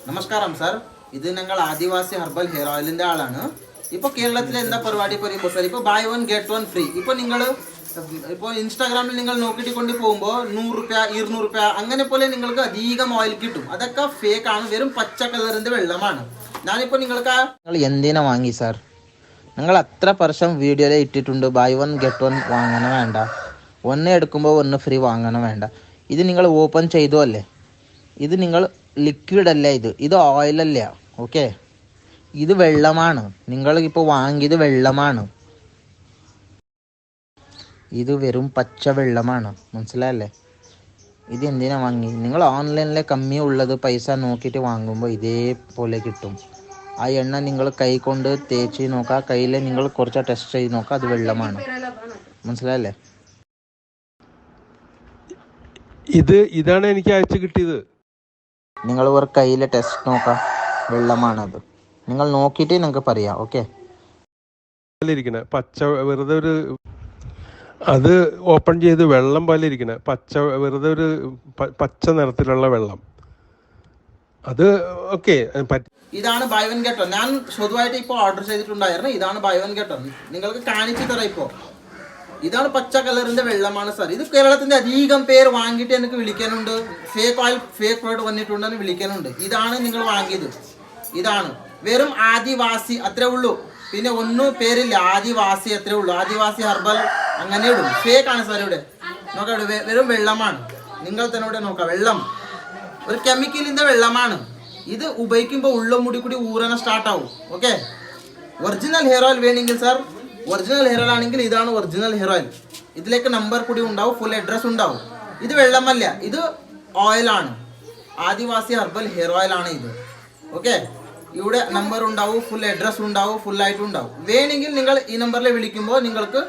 നമസ്കാരം സാർ, ഇത് ഞങ്ങൾ ആദിവാസി ഹെർബൽ ഹെയർ ഓയിലിൻ്റെ ആളാണ്. ഇപ്പോൾ കേരളത്തിലെ എന്താ പരിപാടി പറയുമ്പോൾ സാർ, ഇപ്പോൾ buy one get one free. ഇപ്പോൾ ഇൻസ്റ്റാഗ്രാമിൽ നിങ്ങൾ നോക്കിയിട്ട് കൊണ്ട് പോകുമ്പോൾ 100 രൂപ 200 രൂപ അങ്ങനെ പോലെ നിങ്ങൾക്ക് അധികം ഓയിൽ കിട്ടും. അതൊക്കെ ഫേക്ക് ആണ്, വെറും പച്ച കളറിൻ്റെ വെള്ളമാണ്. ഞാനിപ്പോൾ നിങ്ങൾ എന്തിനാ വാങ്ങി സാർ? നിങ്ങൾ അത്ര വർഷം വീഡിയോയിൽ ഇട്ടിട്ടുണ്ട് ബൈ വൺ ഗെറ്റ് വൺ വാങ്ങണം വേണ്ട, ഒന്ന് എടുക്കുമ്പോൾ ഒന്ന് ഫ്രീ വാങ്ങണം വേണ്ട. ഇത് നിങ്ങൾ ഓപ്പൺ ചെയ്തു അല്ലേ? ഇത് നിങ്ങൾ ലിക്വിഡ് അല്ല, ഇത് ഓയിലല്ല. ഓക്കെ, ഇത് വെള്ളമാണ്. നിങ്ങൾ ഇപ്പോൾ വാങ്ങിയത് വെള്ളമാണ്. ഇത് വെറും പച്ച വെള്ളമാണ്, മനസ്സിലായല്ലേ? ഇത് എന്തിനാ വാങ്ങി? നിങ്ങൾ ഓൺലൈനിലെ കമ്മി ഉള്ളത് പൈസ നോക്കിയിട്ട് വാങ്ങുമ്പോൾ ഇതേപോലെ കിട്ടും. ആ എണ്ണ നിങ്ങൾ കൈ കൊണ്ട് തേച്ച് നോക്കുക, കയ്യിൽ നിങ്ങൾ കുറച്ച് ടെസ്റ്റ് ചെയ്ത് നോക്കുക, അത് വെള്ളമാണ്, മനസ്സിലായല്ലേ? ഇതാണ് എനിക്ക് അയച്ചു കിട്ടിയത്. നിങ്ങൾ ഒരു കയ്യിലെ ടെസ്റ്റ് നോക്കാം, വെള്ളമാണത്. നിങ്ങൾ നോക്കിയിട്ട് നിങ്ങൾക്ക് പറയാം. ഓക്കെ, പച്ച വെറുതെ ഒരു അത് ഓപ്പൺ ചെയ്ത് വെള്ളം പോലെ ഇരിക്കണ പച്ച, വെറുതെ ഒരു പച്ച നിറത്തിലുള്ള വെള്ളം. അത് ഓക്കെ. ഇതാണ് ബൈ വൺ ഗെറ്റ് വൺ. ഞാൻ പൊതുവായിട്ട് ഇപ്പോൾ ഓർഡർ ചെയ്തിട്ടുണ്ടായിരുന്നു. ഇതാണ് ബൈ വൺ ഗെറ്റ് വൺ. നിങ്ങൾക്ക് കാണിച്ചു തരാം. ഇപ്പോൾ ഇതാണ് പച്ച കളറിന്റെ വെള്ളമാണ് സാർ. ഇത് കേരളത്തിന്റെ അധികം പേര് വാങ്ങിയിട്ട് എനിക്ക് വിളിക്കാനുണ്ട്. ഫേക്ക് ഓയിൽ, ഫേക്ക് പ്രോഡക്റ്റ് വന്നിട്ടുണ്ടെന്ന് വിളിക്കാനുണ്ട്. ഇതാണ് നിങ്ങൾ വാങ്ങിയത്, ഇതാണ് വെറും ആദിവാസി അത്രേ ഉള്ളൂ. പിന്നെ ഒന്നും പേരില്ല, ആദിവാസി അത്രേ ഉള്ളൂ. ആദിവാസി ഹെർബൽ അങ്ങനെ ഇടും. ഫേക്ക് ആണ് സാർ. ഇവിടെ നോക്കാം, ഇവിടെ വെറും വെള്ളമാണ്. നിങ്ങൾ തന്നെ ഇവിടെ നോക്കാം, വെള്ളം ഒരു കെമിക്കലിന്റെ വെള്ളമാണ്. ഇത് ഉപയോഗിക്കുമ്പോൾ ഉള്ള മുടി കൂടി ഊരാൻ സ്റ്റാർട്ട് ആവും. ഓക്കെ, ഒറിജിനൽ ഹെയർ ഓയിൽ വേണമെങ്കിൽ സാർ, ഒറിജിനൽ ഹെയർ ഓയിൽ ആണെങ്കിൽ ഇതാണ് ഒറിജിനൽ ഹെയർ ഓയിൽ. ഇതിലേക്ക് നമ്പർ കൂടി ഉണ്ടാവും, ഫുൾ അഡ്രസ് ഉണ്ടാവും. ഇത് വെള്ളമല്ല, ഇത് ഓയിലാണ്. ആദിവാസി ഹെർബൽ ഹെയർ ഓയിൽ ആണ് ഇത്. ഓക്കെ, ഇവിടെ നമ്പർ ഉണ്ടാവും, ഫുൾ അഡ്രസ് ഉണ്ടാവും, ഫുള്ളായിട്ടും ഉണ്ടാവും. വേണമെങ്കിൽ നിങ്ങൾ ഈ നമ്പറിൽ വിളിക്കുമ്പോൾ നിങ്ങൾക്ക്